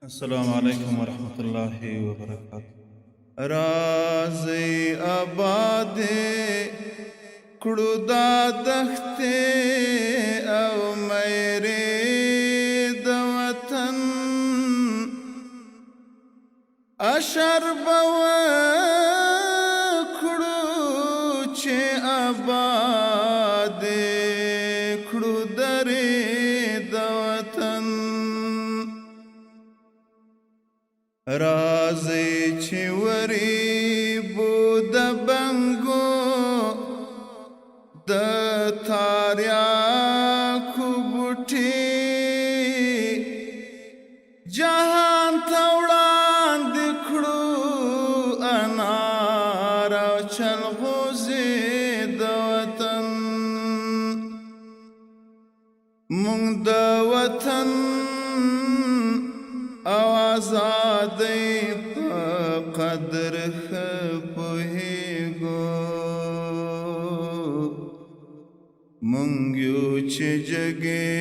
السلام عليكم ورحمة الله وبركاته. رازي آبادي کړو دا دښتې او میرې د وطن اشر به وکړو چې آبادې کړو درې د وطن رازي چې وریبو د بنګو د تاریاکو بوټي جهان ته وړاندې کړو انار او چلغوزي د وطن مونږ د وطن او آزادۍ په قدر ښه پوهېږو مونږ یو چې جګې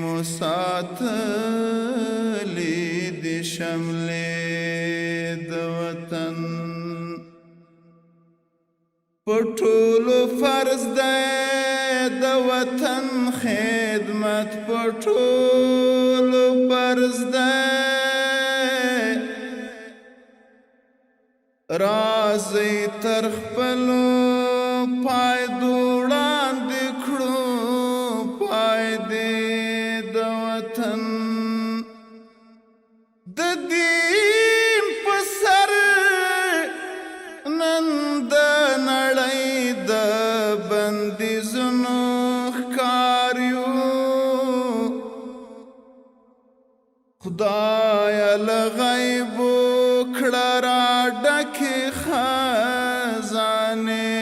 مو ساتلې د شملې د وطن په ټولو فرض دی د وطن خدمت په ټولو فرض دی رازي تر خپلو پایدو وړاندې کړو پایدې د وطن د دین په سر نن د نړۍ د بندیزونو ښکار یو خدایه له غیبو کړه را ډکې خزانې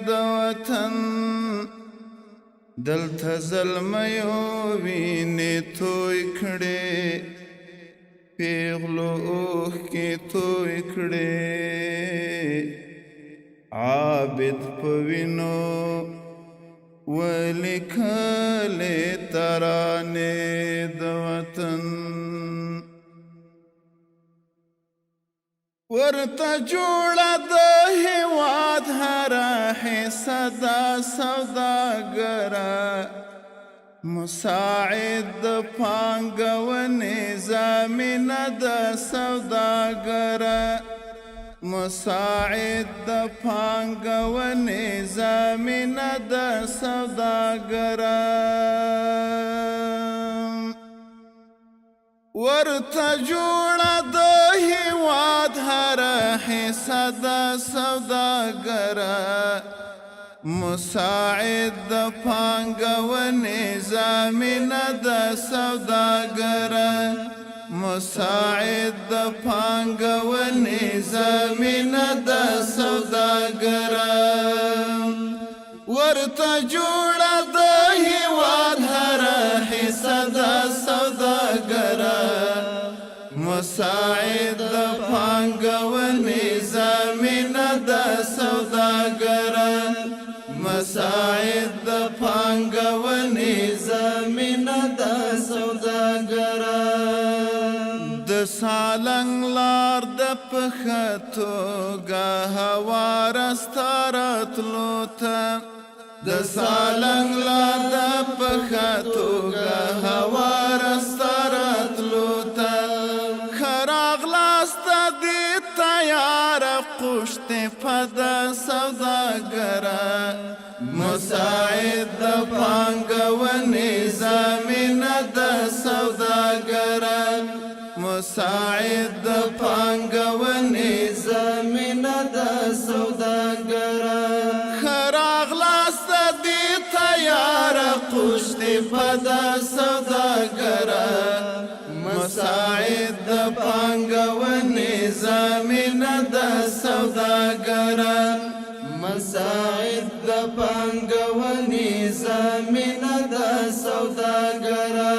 د وطن دلته زلمیو وینې توی کړې پیغلو اوښکې توی کړې عابد په وینو ولیکلې ترانې د وطن ورته جوړه د هېواد هره حصه دا سوداګره مساعد د پانګونې زمینه د سوداګره مساعد د پانګونې زمینه د سوداګره ورته جوړه د هېواد هره حصه د سوداګره مساعد د پانګونې زمینه د سوداګره مساعد د پانګونې زمینه د سوداګره ورته جوړه د هېواد هره حصه د سوداګره مساعد د پانګونې زمینه د سوداګره مساعد د پانګونې زمینه د سوداګره د سالنګ لار د پښه توګه هواره ستا راتلو ته د سالنګ لار د پښه توګه هواره ستا راتلو ته ښه راغلاست دې تیاره قوشتې په د سوداګره مساعد د پانګونې زمینه د سوداګره مساعد د پانګونې زمینه د سوداګره ښه راغلاست دې تیاره قوشتې په د سوداګره مساعد د پانګونې زمینه د سوداګره مساعد د پانګونې زمینه د سوداګره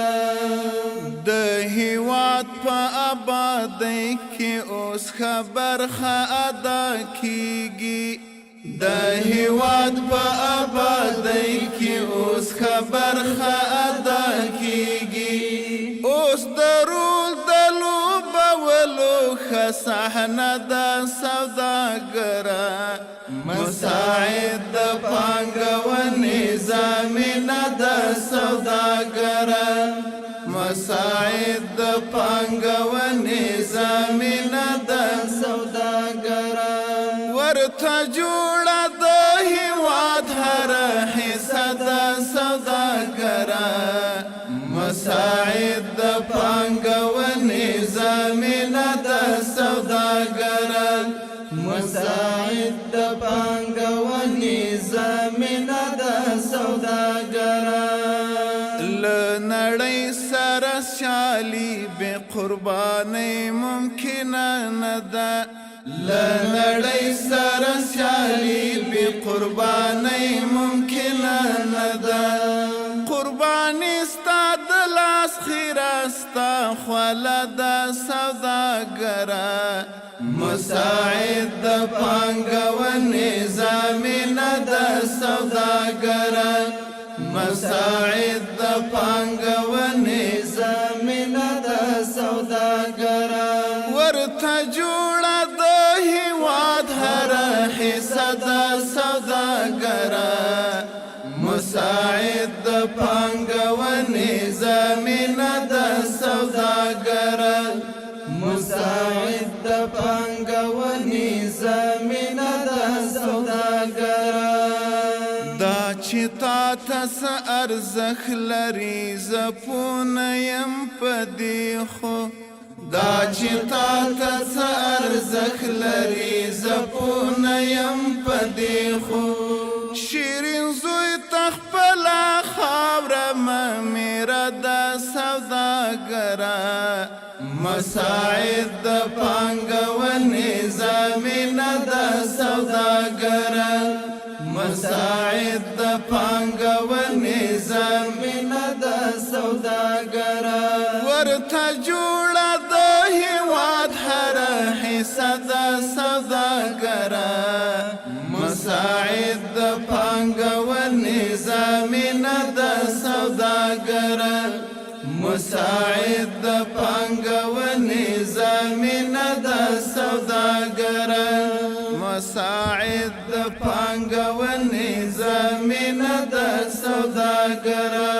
د هېواد په آبادۍ کې اوس برخه ادا کیږي د هېواد په آبادۍ کې اوس برخه ادا کیږي اوس د رول د لوب صحنه د سوداګره مساعد د پانګونې زمینه د سوداګره مساعد د پانګونې زمینه د سوداګره ورته جوړه د هیواد هر حصه د سوداګره مساعد د پانګونې زمینه د سوداګره مساعد د پانګونې زمینه د سوداګره له نړۍ سره سیالي بې قربانۍ ممکنه نه ده له نړۍ سره سیالي بې قربانۍ ممکنه نه ده قرباني ستا د لاس خیره ستا خوله د سوداګره مساعد د پانګونې زمینه د سوداګره مساعد د پانګونې زمینه د سوداګره ورته جوړه د هیواد هر حصه د سوداګره مساعد د پانګونې زمینه د سوداګره مساعد د پانګونې زمینه د سوداګره دا چې تا ته څه ارزښت لري زه پوه نه یم په دې خو دا چې تا ته څه ارزښت لري زه پوه نه یم په دې خو شیرین زوی ته خپله خاوره مه میره د سوداګره مساعد د پانګونې زمینه د سوداګره مساعد د پانګونې زمینه د سوداګره ورته جوړه د هیواد هر حصه د سوداګره مساعد د پانګونې زمینه د سوداګره مساعد د پانګونې زمینه د سوداګره مساعد د پانګونې زمینه د سوداګره